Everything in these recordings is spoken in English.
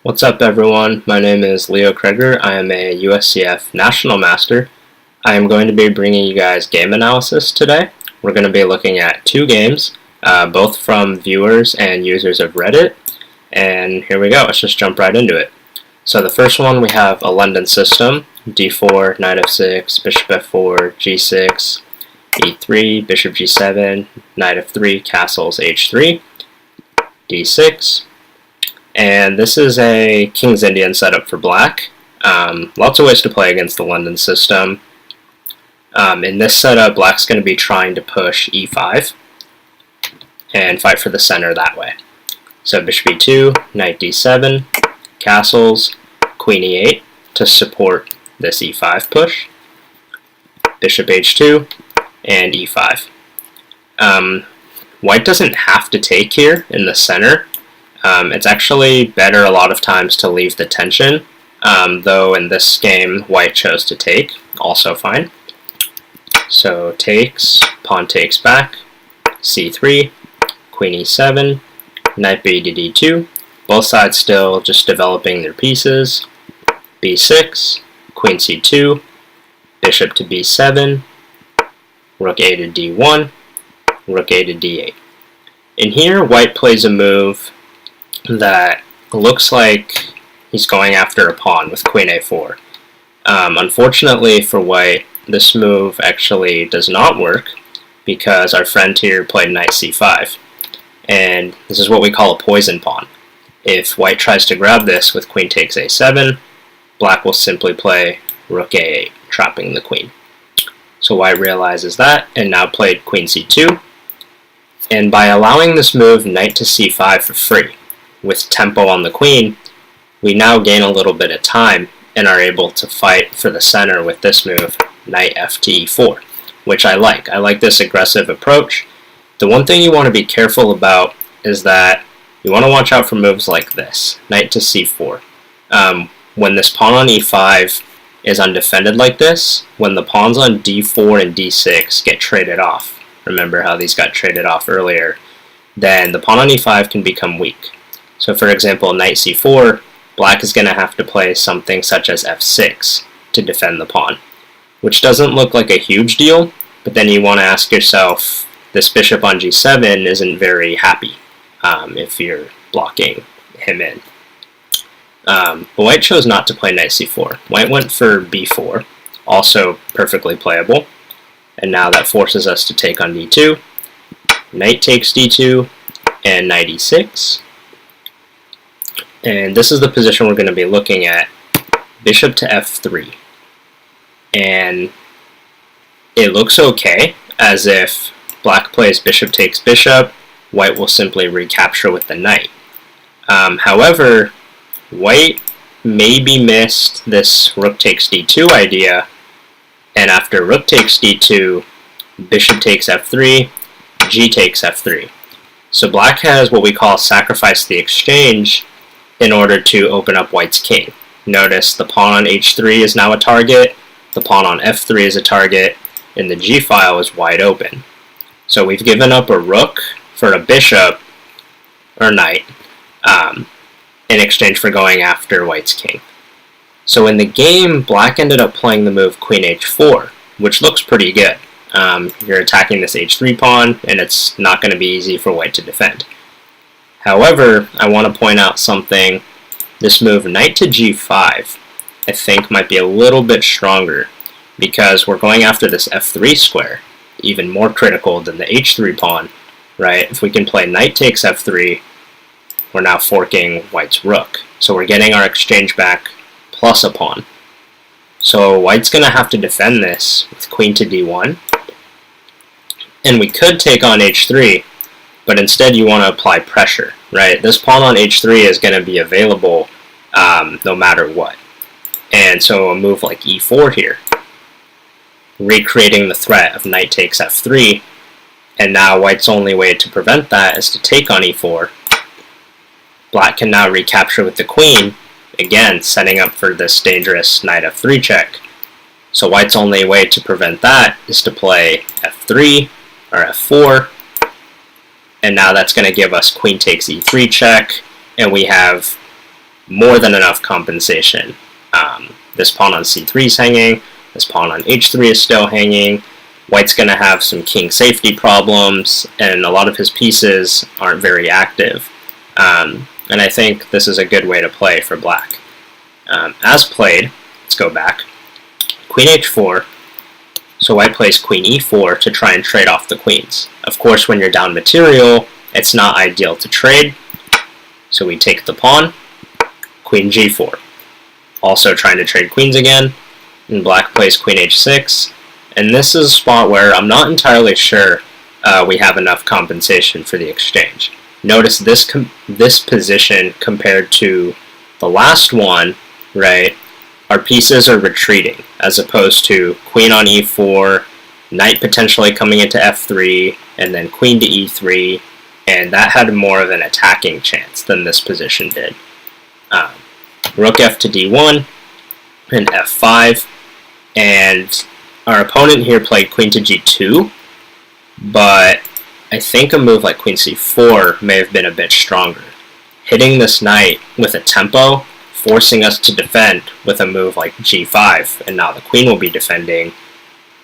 What's up everyone, my name is Leo Creger. I am a USCF National Master. I am going to be bringing you guys game analysis today. We're going to be looking at two games, both from viewers and users of Reddit. And here we go, let's just jump right into it. So the first one, we have a London system, d4, knight f6, bishop f4, g6, e3, bishop g7, knight f3, castles h3, d6. And this is a King's Indian setup for black. Lots of ways to play against the London system. In this setup, black's going to be trying to push e5 and fight for the center that way. So bishop e2, knight d7, castles, queen e8 to support this e5 push, bishop h2, and e5. White doesn't have to take here in the center. It's actually better a lot of times to leave the tension, though in this game white chose to take, also fine. So takes, pawn takes back, c3, queen e7, knight b to d2, both sides still just developing their pieces, b6, queen c2, bishop to b7, rook a to d1, rook a to d8. In here, white plays a move that looks like he's going after a pawn with queen a4. Unfortunately for white, this move actually does not work because our friend here played knight c5. And this is what we call a poison pawn. If white tries to grab this with queen takes a7, black will simply play rook a8, trapping the queen. So white realizes that and now played queen c2. And by allowing this move knight to c5 for free, with tempo on the queen, we now gain a little bit of time and are able to fight for the center with this move, knight f to e4, which I like. I like this aggressive approach. The one thing you want to be careful about is that you want to watch out for moves like this, knight to c4. When this pawn on e5 is undefended like this, when the pawns on d4 and d6 get traded off, remember how these got traded off earlier, then the pawn on e5 can become weak. So for example, knight c4, black is going to have to play something such as f6 to defend the pawn, which doesn't look like a huge deal, but then you want to ask yourself, this bishop on g7 isn't very happy if you're blocking him in. But white chose not to play knight c4. White went for b4, also perfectly playable, and now that forces us to take on d2, knight takes d2, and knight e6. And this is the position we're going to be looking at, bishop to f3. And it looks okay, as if black plays bishop takes bishop, white will simply recapture with the knight. However, white maybe missed this rook takes d2 idea, and after rook takes d2, bishop takes f3, g takes f3. So black has what we call sacrifice the exchange in order to open up white's king. Notice the pawn on h3 is now a target, the pawn on f3 is a target, and the g file is wide open. So we've given up a rook for a bishop, or knight, in exchange for going after white's king. So in the game, black ended up playing the move queen h4, which looks pretty good. You're attacking this h3 pawn, and it's not going to be easy for white to defend. However, I want to point out something. This move, knight to g5, I think might be a little bit stronger because we're going after this f3 square, even more critical than the h3 pawn, right? If we can play knight takes f3, we're now forking white's rook. So we're getting our exchange back plus a pawn. So white's going to have to defend this with queen to d1. And we could take on h3, but instead you want to apply pressure, right? This pawn on h3 is going to be available no matter what. And so a move like e4 here, recreating the threat of knight takes f3, and now white's only way to prevent that is to take on e4. Black can now recapture with the queen, again setting up for this dangerous knight f3 check. So white's only way to prevent that is to play f3 or f4, and now that's going to give us queen takes e3 check, and we have more than enough compensation. This pawn on c3 is hanging, this pawn on h3 is still hanging, white's going to have some king safety problems, and a lot of his pieces aren't very active. And I think this is a good way to play for black. As played, let's go back, queen h4, so white plays queen e4 to try and trade off the queens. Of course, when you're down material, it's not ideal to trade, so we take the pawn, queen g4. Also trying to trade queens again, and black plays queen h6, and this is a spot where I'm not entirely sure we have enough compensation for the exchange. Notice this position compared to the last one, right? Our pieces are retreating, as opposed to queen on e4, knight potentially coming into f3, and then queen to e3, and that had more of an attacking chance than this position did. Rook f to d1, and f5, and our opponent here played queen to g2, but I think a move like queen c4 may have been a bit stronger. Hitting this knight with a tempo, forcing us to defend with a move like g5, and now the queen will be defending,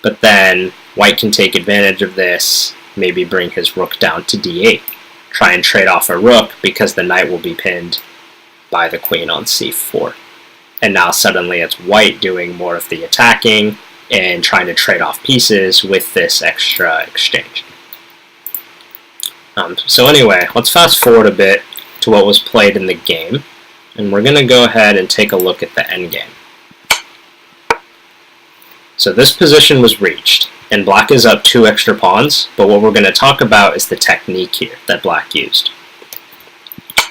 but then white can take advantage of this, maybe bring his rook down to d8, try and trade off a rook because the knight will be pinned by the queen on c4. And now suddenly it's white doing more of the attacking and trying to trade off pieces with this extra exchange. So anyway, let's fast forward a bit to what was played in the game, and we're going to go ahead and take a look at the endgame. So this position was reached, and black is up 2 extra pawns, but what we're going to talk about is the technique here that black used.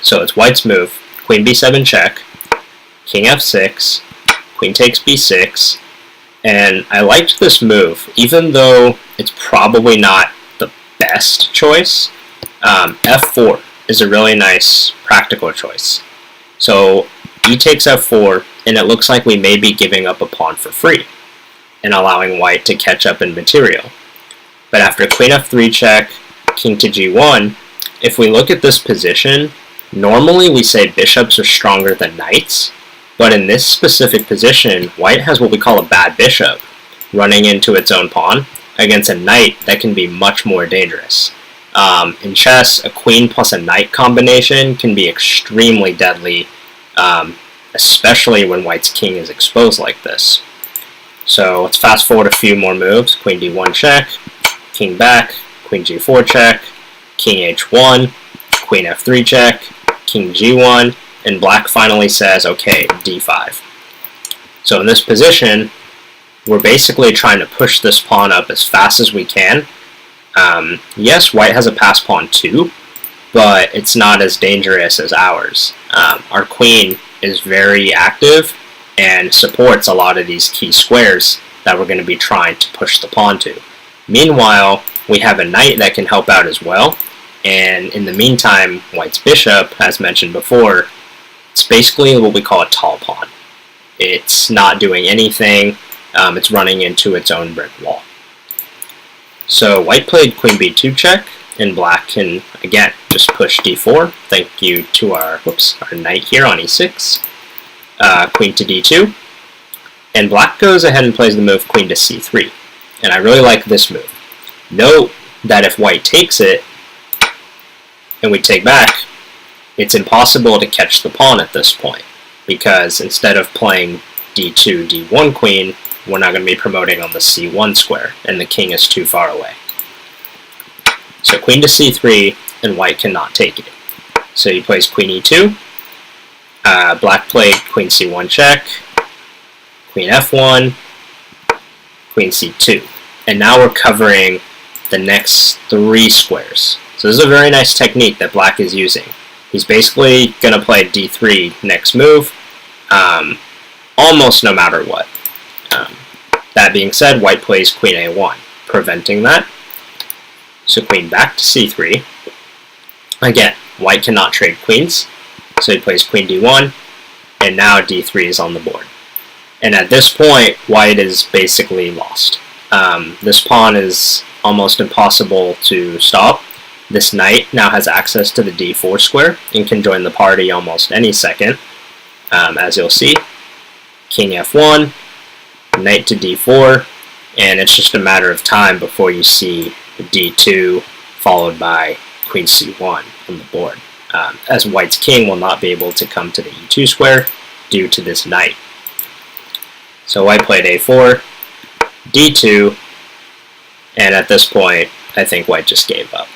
So it's white's move, queen b7 check, king f6, queen takes b6, and I liked this move, even though it's probably not the best choice. f4 is a really nice practical choice. So e takes f4, and it looks like we may be giving up a pawn for free and allowing white to catch up in material. But after queen f3 check, king to g1, if we look at this position, normally we say bishops are stronger than knights, but in this specific position, white has what we call a bad bishop running into its own pawn against a knight that can be much more dangerous. In chess, a queen plus a knight combination can be extremely deadly, especially when white's king is exposed like this. So let's fast forward a few more moves. Queen d1 check, king back, queen g4 check, king h1, queen f3 check, king g1, and black finally says, okay, d5. So in this position, we're basically trying to push this pawn up as fast as we can. Yes, white has a pass pawn too, but it's not as dangerous as ours. Our queen is very active and supports a lot of these key squares that we're going to be trying to push the pawn to. Meanwhile, we have a knight that can help out as well, and in the meantime, white's bishop, as mentioned before, it's basically what we call a tall pawn. It's not doing anything, it's running into its own brick wall. So white played queen b2 check, and black can, again, just push d4. Thank you to our knight here on e6. Queen to d2. And black goes ahead and plays the move queen to c3. And I really like this move. Note that if white takes it, and we take back, it's impossible to catch the pawn at this point, because instead of playing d2, d1 queen, we're not going to be promoting on the c1 square, and the king is too far away. So queen to c3, and white cannot take it. So he plays queen e2, black played queen c1 check, queen f1, queen c2. And now we're covering the next 3 squares. So this is a very nice technique that black is using. He's basically going to play d3 next move, almost no matter what. That being said, white plays queen a1, preventing that. So queen back to c3. Again, white cannot trade queens, so he plays queen d1, and now d3 is on the board. And at this point, white is basically lost. This pawn is almost impossible to stop. This knight now has access to the d4 square and can join the party almost any second. as you'll see. King f1, knight to d4, and it's just a matter of time before you see d2 followed by queen c1 on the board, as white's king will not be able to come to the e2 square due to this knight. So white played a4, d2, and at this point I think white just gave up.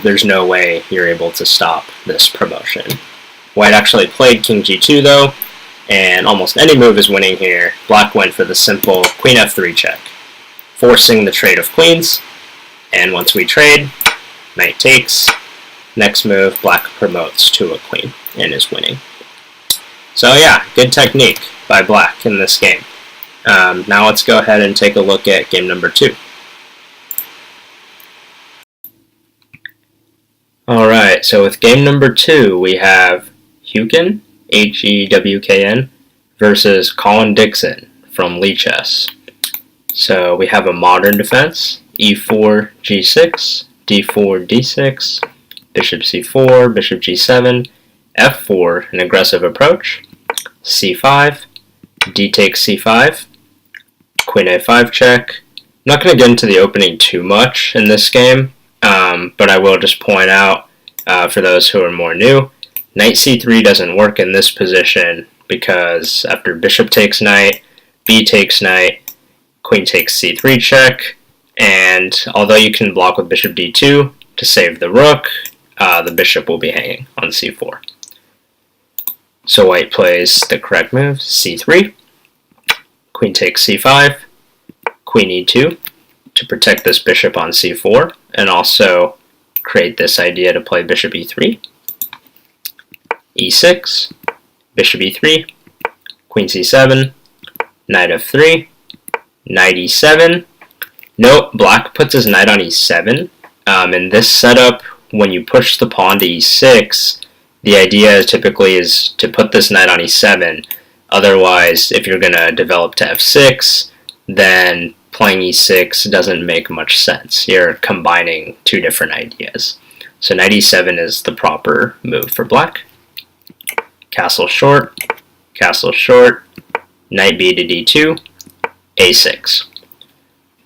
There's no way you're able to stop this promotion. White actually played king g2 though, and almost any move is winning here. Black went for the simple queen f3 check, forcing the trade of queens, and once we trade, knight takes. Next move, black promotes to a queen and is winning. So yeah, good technique by black in this game. Now let's go ahead and take a look at game number 2. Alright, so with game number 2, we have Hewkin, H-E-W-K-N, versus Colin Dixon from Lee Chess. So we have a modern defense, e4, g6, d4, d6, bishop c4, bishop g7, f4, an aggressive approach, c5, d takes c5, queen a5 check. I'm not going to get into the opening too much in this game, but I will just point out, for those who are more new, knight c3 doesn't work in this position because after bishop takes knight, b takes knight, queen takes c3 check, and although you can block with bishop d2 to save the rook, the bishop will be hanging on c4. So white plays the correct move, c3, queen takes c5, queen e2 to protect this bishop on c4, and also create this idea to play bishop e3, e6, bishop e3, queen c7, knight f3, knight e7. Note, black puts his knight on e7. In this setup, when you push the pawn to e6, the idea typically is to put this knight on e7. Otherwise, if you're going to develop to f6, then playing e6 doesn't make much sense. You're combining two different ideas. So knight e7 is the proper move for black. Castle short, knight b to d2, a6.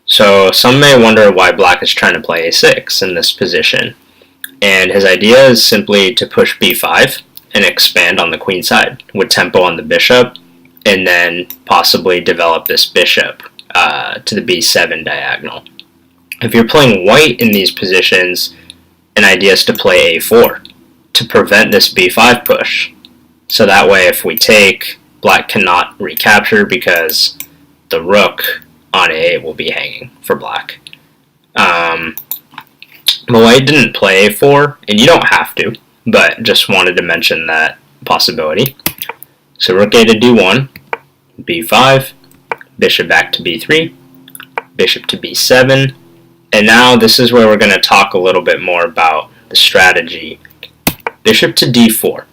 So some may wonder why black is trying to play a6 in this position. And his idea is simply to push b5 and expand on the queen side with tempo on the bishop, and then possibly develop this bishop to the b7 diagonal. If you're playing white in these positions, an idea is to play a4 to prevent this b5 push. So that way if we take, black cannot recapture because the rook on a8 will be hanging for black. But white didn't play a4, and you don't have to, but just wanted to mention that possibility. So rook a to d1, b5, bishop back to b3, bishop to b7, and now this is where we're going to talk a little bit more about the strategy. Bishop to d4.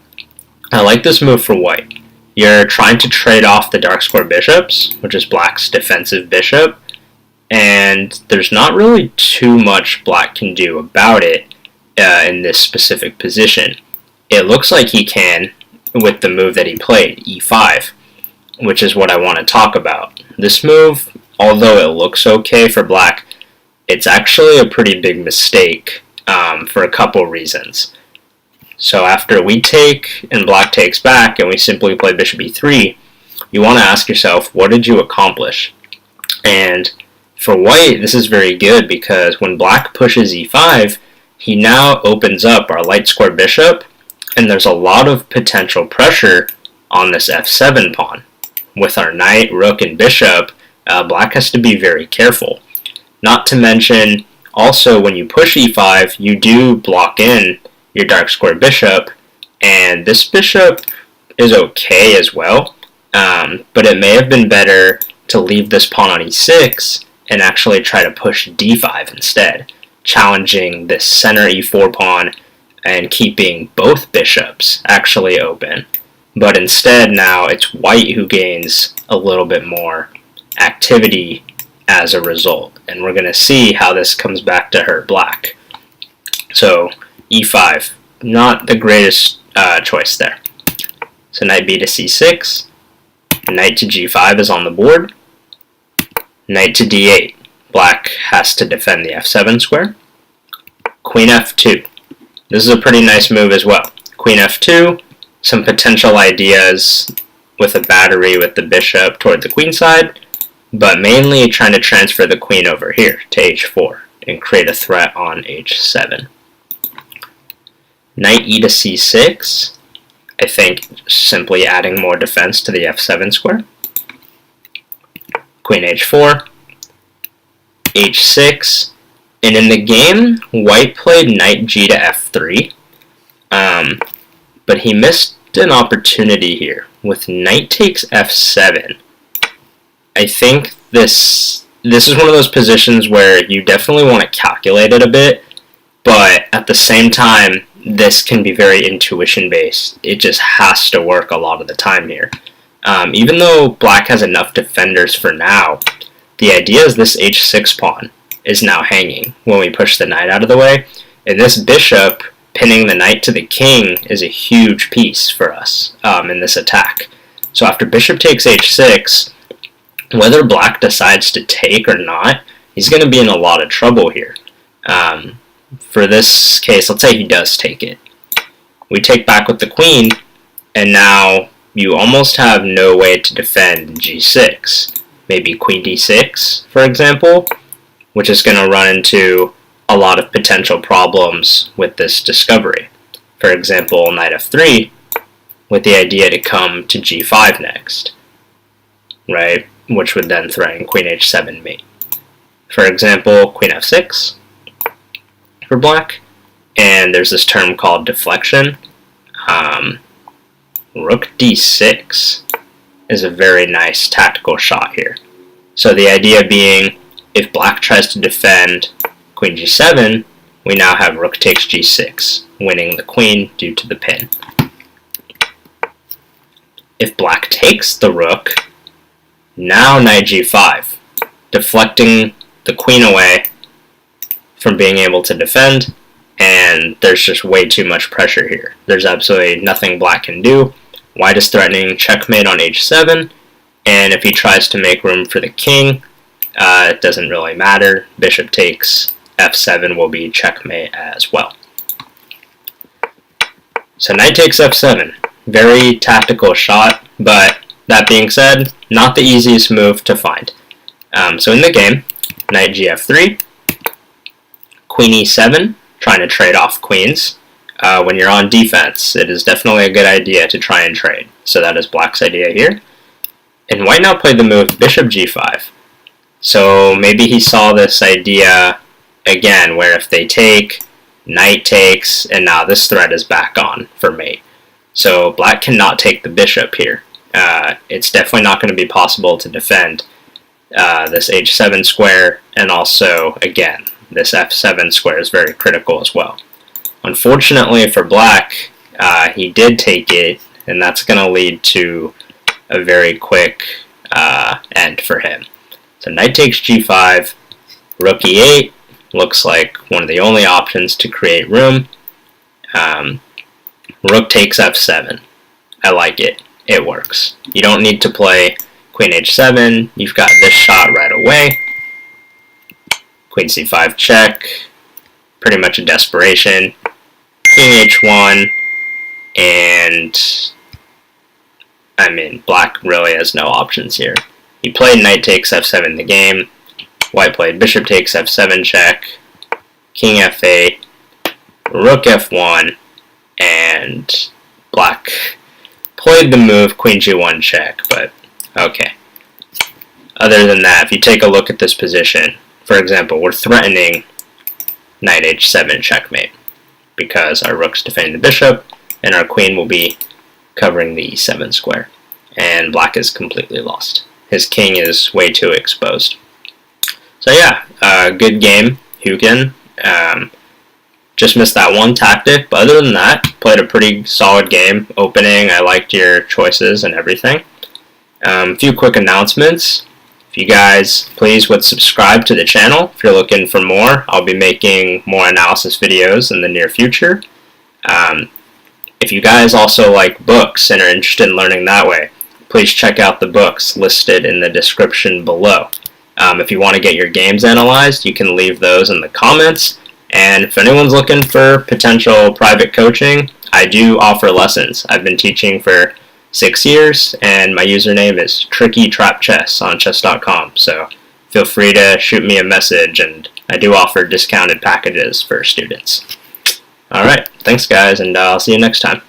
I like this move for white. You're trying to trade off the dark square bishops, which is black's defensive bishop, and there's not really too much black can do about it in this specific position. It looks like he can with the move that he played, e5, which is what I want to talk about. This move, although it looks okay for black, it's actually a pretty big mistake for a couple reasons. So after we take and black takes back and we simply play bishop e3, you want to ask yourself, what did you accomplish? And for white, this is very good because when black pushes e5, he now opens up our light square bishop, and there's a lot of potential pressure on this f7 pawn. With our knight, rook, and bishop, black has to be very careful. Not to mention, also when you push e5, you do block in your dark square bishop, and this bishop is okay as well, but it may have been better to leave this pawn on e6 and actually try to push d5 instead, challenging this center e4 pawn and keeping both bishops actually open. But instead now it's white who gains a little bit more activity as a result, and we're going to see how this comes back to hurt black. So e5, not the greatest choice there. So knight b to c6, knight to g5 is on the board, knight to d8. Black has to defend the f7 square. Queen f2. This is a pretty nice move as well. Queen f2, some potential ideas with a battery with the bishop toward the queen side, but mainly trying to transfer the queen over here to h4 and create a threat on h7. Knight e to c6, I think simply adding more defense to the f7 square. Queen h4, h6, and in the game, white played knight g to f3, but he missed an opportunity here with knight takes f7. I think this is one of those positions where you definitely want to calculate it a bit, but at the same time, this can be very intuition-based. It just has to work a lot of the time here. Even though black has enough defenders for now, the idea is this h6 pawn is now hanging when we push the knight out of the way, and this bishop pinning the knight to the king is a huge piece for us in this attack. So after bishop takes h6, whether black decides to take or not, he's going to be in a lot of trouble here. For this case, let's say he does take it. We take back with the queen, and now you almost have no way to defend g6. Maybe queen d6, for example, which is going to run into a lot of potential problems with this discovery. For example, knight f3, with the idea to come to g5 next, right? Which would then threaten queen h7 mate. For example, queen f6 for black, and there's this term called deflection. Rook d6 is a very nice tactical shot here. So the idea being, if black tries to defend queen g7, we now have rook takes g6, winning the queen due to the pin. If black takes the rook, now knight g5, deflecting the queen away from being able to defend, and there's just way too much pressure here. There's absolutely nothing black can do. White is threatening checkmate on h7, and if he tries to make room for the king, it doesn't really matter. Bishop takes f7 will be checkmate as well. So knight takes f7. Very tactical shot, but that being said, not the easiest move to find. So in the game, knight gf3, queen e7, trying to trade off queens. When you're on defense, it is definitely a good idea to try and trade. So that is black's idea here. And white now played the move bishop g5. So maybe he saw this idea again, where if they take, knight takes, and now this threat is back on for mate. So black cannot take the bishop here. It's definitely not going to be possible to defend this h7 square, and also, again, this f7 square is very critical as well. Unfortunately for black, he did take it, and that's going to lead to a very quick end for him. So knight takes g5, rook e8, looks like one of the only options to create room. Rook takes f7. I like it. It works. You don't need to play queen h7. You've got this shot right away. Queen c5 check. Pretty much a desperation. King h1. And I mean, black really has no options here. He played knight takes f7 in the game. White played bishop takes f7 check. King f8. Rook f1. And black played the move queen g1 check, but okay. Other than that, if you take a look at this position, for example, we're threatening knight h7 checkmate because our rook's defending the bishop and our queen will be covering the e7 square, and black is completely lost. His king is way too exposed. So yeah, good game, Hugen. Just missed that one tactic, but other than that, played a pretty solid game. Opening, I liked your choices and everything. A few quick announcements. If you guys please would subscribe to the channel if you're looking for more. I'll be making more analysis videos in the near future. If you guys also like books and are interested in learning that way, please check out the books listed in the description below. If you want to get your games analyzed, you can leave those in the comments. And if anyone's looking for potential private coaching, I do offer lessons. I've been teaching for 6 years, and my username is TrickyTrapChess on chess.com. So feel free to shoot me a message, and I do offer discounted packages for students. Alright, thanks guys, and I'll see you next time.